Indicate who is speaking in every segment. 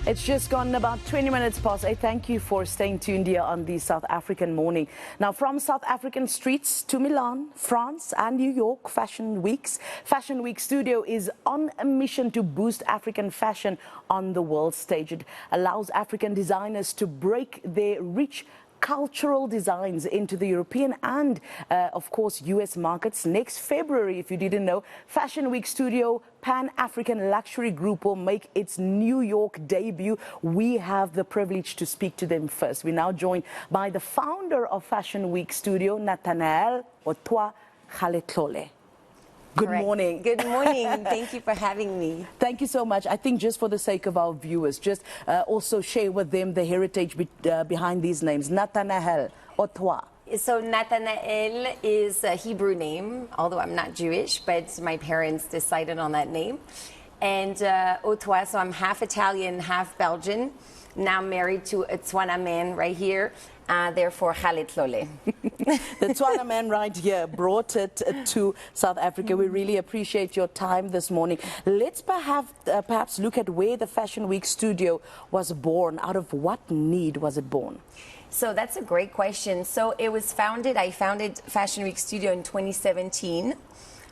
Speaker 1: It's just gone about 20 minutes past 8. Thank you for staying tuned here on the South African morning. Now, from South African streets to Milan, France and New York Fashion Week Studio is on a mission to boost African fashion on the world stage. It allows African designers to break their rich cultural designs into the European and, of course, US markets. Next February, if you didn't know, Fashion Week Studio Pan-African Luxury Group will make its New York debut. We have the privilege to speak to them first. We're now joined by the founder of Fashion Week Studio, Nathanaelle Hottois Galetlole. Good morning.
Speaker 2: Good morning. Thank you for having me.
Speaker 1: Thank you so much. I think just for the sake of our viewers, just also share with them the heritage behind these names. Nathanaelle Hottois.
Speaker 2: So Nathanaelle is a Hebrew name, although I'm not Jewish, but my parents decided on that name. And Hottois, so I'm half Italian, half Belgian. Now married to a Tswana man right here, therefore Galetlole.
Speaker 1: The Tswana man right here brought it to South Africa. We really appreciate your time this morning. Let's perhaps look at where the Fashion Week Studio was born. Out of what need was it born?
Speaker 2: So that's a great question. So it was I founded Fashion Week Studio in 2017.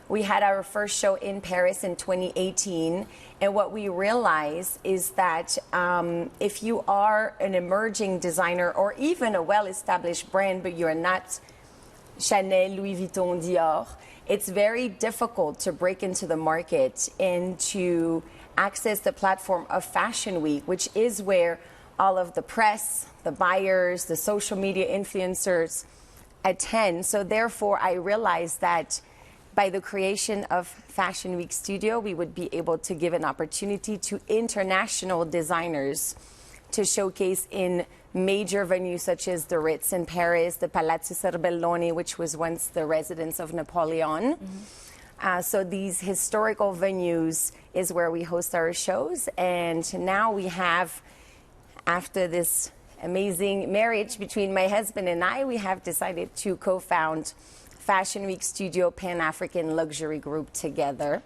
Speaker 2: We had our first show in Paris in 2018. And what we realized is that if you are an emerging designer or even a well-established brand, but you're not Chanel, Louis Vuitton, Dior, it's very difficult to break into the market and to access the platform of Fashion Week, which is where all of the press, the buyers, the social media influencers attend. So therefore, I realized that by the creation of Fashion Week Studio, we would be able to give an opportunity to international designers to showcase in major venues such as the Ritz in Paris, the Palazzo Serbelloni, which was once the residence of Napoleon. Mm-hmm. So these historical venues is where we host our shows. And now we have, after this amazing marriage between my husband and I, we have decided to co-found Fashion Week Studio Pan-African Luxury Group together,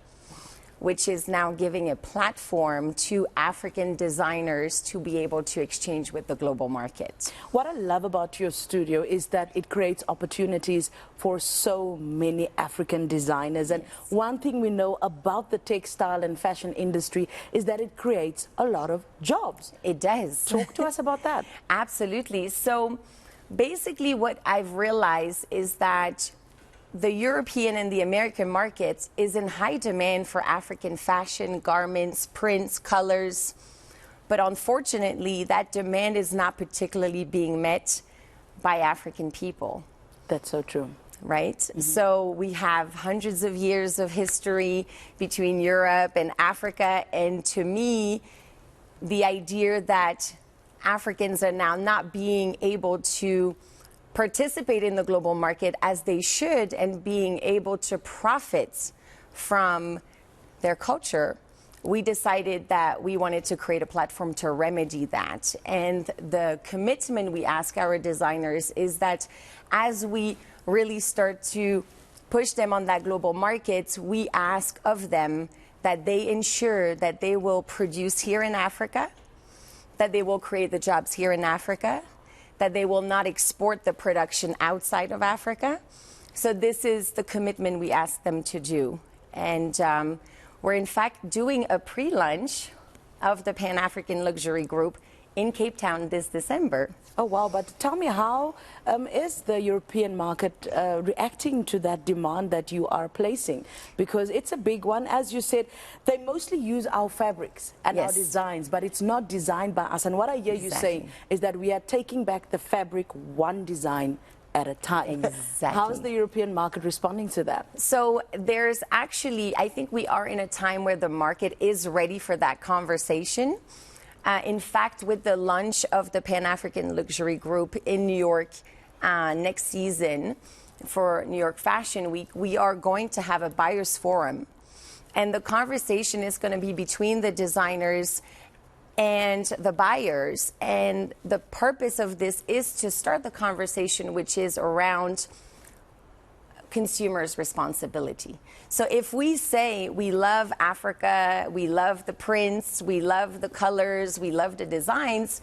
Speaker 2: which is now giving a platform to African designers to be able to exchange with the global market.
Speaker 1: What I love about your studio is that it creates opportunities for so many African designers. And yes, one thing we know about the textile and fashion industry is that it creates a lot of jobs.
Speaker 2: It does.
Speaker 1: Talk to us about that.
Speaker 2: Absolutely. So basically what I've realized is that the European and the American markets is in high demand for African fashion, garments, prints, colors. But unfortunately, that demand is not particularly being met by African people.
Speaker 1: That's so true.
Speaker 2: Right? Mm-hmm. So we have hundreds of years of history between Europe and Africa. And to me, the idea that Africans are now not being able to participate in the global market as they should and being able to profit from their culture, we decided that we wanted to create a platform to remedy that. And the commitment we ask our designers is that as we really start to push them on that global market, we ask of them that they ensure that they will produce here in Africa, that they will create the jobs here in Africa, that they will not export the production outside of Africa. So this is the commitment we ask them to do. And we're in fact doing a pre-launch of the Pan-African Luxury Group in Cape Town this December.
Speaker 1: Oh, wow. But tell me, how is the European market reacting to that demand that you are placing? Because it's a big one. As you said, they mostly use our fabrics and
Speaker 2: yes,
Speaker 1: our designs, but it's not designed by us. And what I hear you saying is that we are taking back the fabric one design at a time.
Speaker 2: Exactly.
Speaker 1: How is the European market responding to that?
Speaker 2: So there's actually, I think we are in a time where the market is ready for that conversation. In fact, with the launch of the Pan-African Luxury Group in New York next season for New York Fashion Week, we are going to have a buyer's forum. And the conversation is going to be between the designers and the buyers. And the purpose of this is to start the conversation, which is around consumers' responsibility. So if we say we love Africa, we love the prints, we love the colors, we love the designs,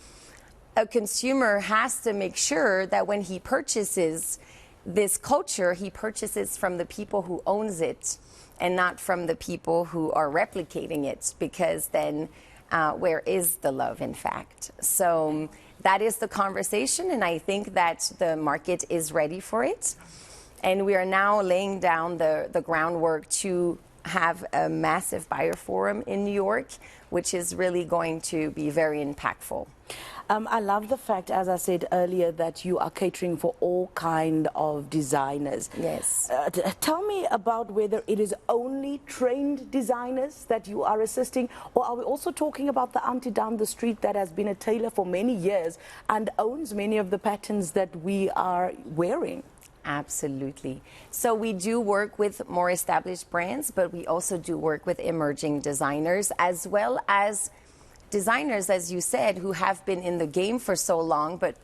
Speaker 2: a consumer has to make sure that when he purchases this culture, he purchases from the people who owns it and not from the people who are replicating it, because then where is the love, in fact? So that is the conversation, and I think that the market is ready for it. And we are now laying down the groundwork to have a massive buyer forum in New York, which is really going to be very impactful.
Speaker 1: I love the fact, as I said earlier, that you are catering for all kind of designers.
Speaker 2: Yes.
Speaker 1: Tell me about whether it is only trained designers that you are assisting, or are we also talking about the auntie down the street that has been a tailor for many years and owns many of the patterns that we are wearing?
Speaker 2: Absolutely. So we do work with more established brands, but we also do work with emerging designers, as well as designers, as you said, who have been in the game for so long, but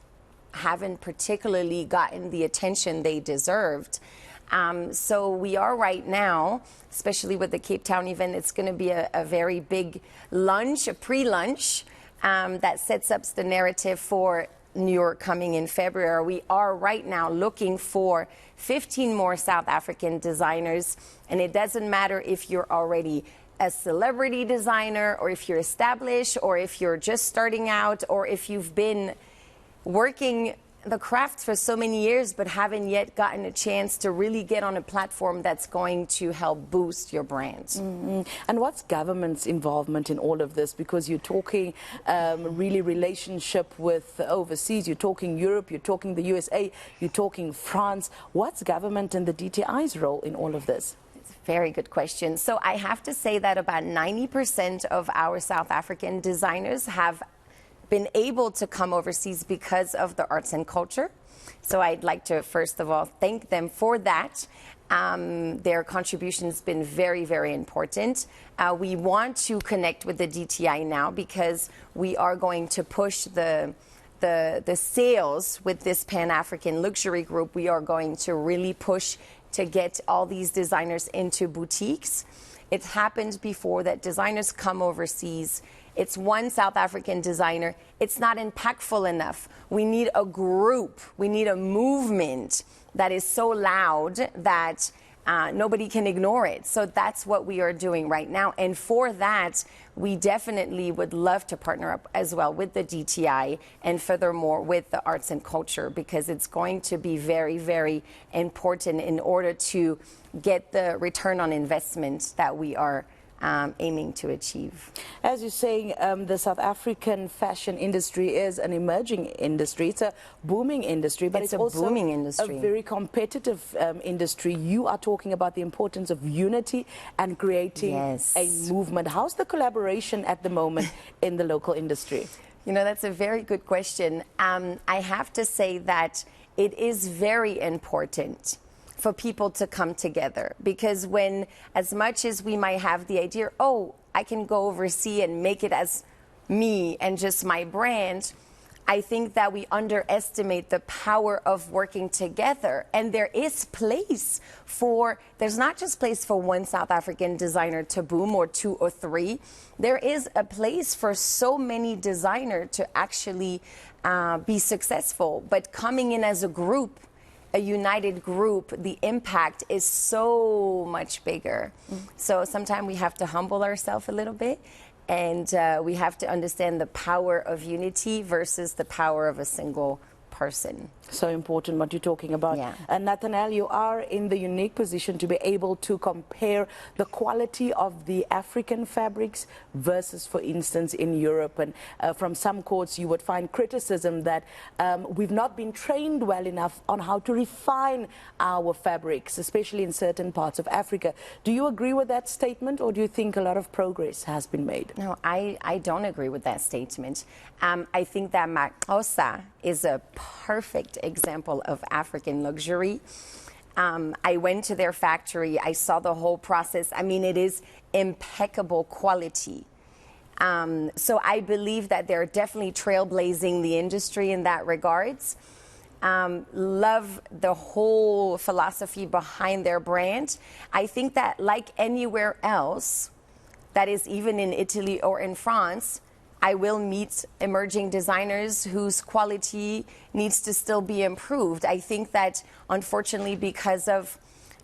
Speaker 2: haven't particularly gotten the attention they deserved. So we are right now, especially with the Cape Town event, it's going to be a very big lunch, a pre-lunch, that sets up the narrative for New York coming in February. We are right now looking for 15 more South African designers, and it doesn't matter if you're already a celebrity designer, or if you're established, or if you're just starting out, or if you've been working the craft for so many years but haven't yet gotten a chance to really get on a platform that's going to help boost your brand.
Speaker 1: Mm-hmm. And what's government's involvement in all of this? Because you're talking really relationship with overseas, you're talking Europe, you're talking the USA, you're talking France. What's government and the DTI's role in all of this?
Speaker 2: Very good question. So I have to say that about 90% of our South African designers have been able to come overseas because of the arts and culture. So I'd like to, first of all, thank them for that. Their contribution's been very, very important. We want to connect with the DTI now because we are going to push the sales with this Pan-African luxury group. We are going to really push to get all these designers into boutiques. It's happened before that designers come overseas. It's one South African designer. It's not impactful enough. We need a group. We need a movement that is so loud that nobody can ignore it. So that's what we are doing right now. And for that, we definitely would love to partner up as well with the DTI and furthermore with the arts and culture, because it's going to be very, very important in order to get the return on investment that we are aiming to achieve.
Speaker 1: As you're saying, the South African fashion industry is an emerging industry. It's a booming industry, but it's also
Speaker 2: booming industry.
Speaker 1: A very competitive industry. You are talking about the importance of unity and creating a movement. How's the collaboration at the moment in the local industry?
Speaker 2: You know, that's a very good question. I have to say that it is very important for people to come together, because when, as much as we might have the idea, oh, I can go overseas and make it as me and just my brand, I think that we underestimate the power of working together. And there is place for, there's not just place for one South African designer to boom, or two or three. There is a place for so many designers to actually be successful. But coming in as a group, a united group, the impact is so much bigger. So sometimes we have to humble ourselves a little bit, and we have to understand the power of unity versus the power of a single person.
Speaker 1: So important what you're talking about.
Speaker 2: Yeah.
Speaker 1: And Nathanaelle, you are in the unique position to be able to compare the quality of the African fabrics versus, for instance, in Europe. And from some courts, you would find criticism that we've not been trained well enough on how to refine our fabrics, especially in certain parts of Africa. Do you agree with that statement, or do you think a lot of progress has been made?
Speaker 2: No, I don't agree with that statement. I think that Maxhosa is a perfect example of African luxury. I went to their factory. I saw the whole process. I mean, it is impeccable quality. So I believe that they're definitely trailblazing the industry in that regards. Love the whole philosophy behind their brand. I think that like anywhere else, that is even in Italy or in France, I will meet emerging designers whose quality needs to still be improved. I think that unfortunately, because of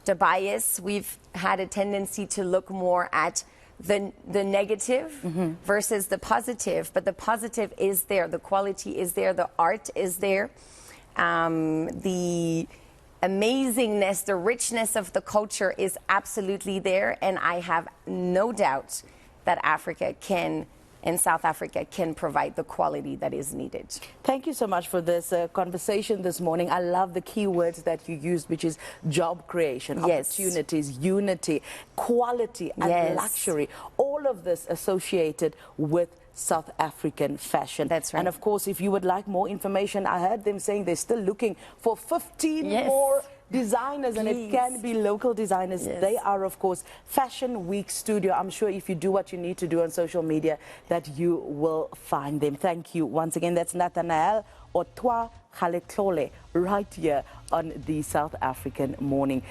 Speaker 2: the bias, we've had a tendency to look more at the negative versus the positive. But the positive is there, the quality is there, the art is there, the amazingness, the richness of the culture is absolutely there. And I have no doubt that Africa can, and South Africa can provide the quality that is needed.
Speaker 1: Thank you so much for this conversation this morning. I love the key words that you used, which is job creation, opportunities, unity, quality, and luxury. All of this associated with South African fashion.
Speaker 2: That's right.
Speaker 1: And of course, if you would like more information, I heard them saying they're still looking for 15 more designers, and it can be local designers. They are, of course, Fashion Week Studio. I'm sure if you do what you need to do on social media, that you will find them. Thank you once again. That's Nathanaelle Hottois Galetlole right here on the South African Morning.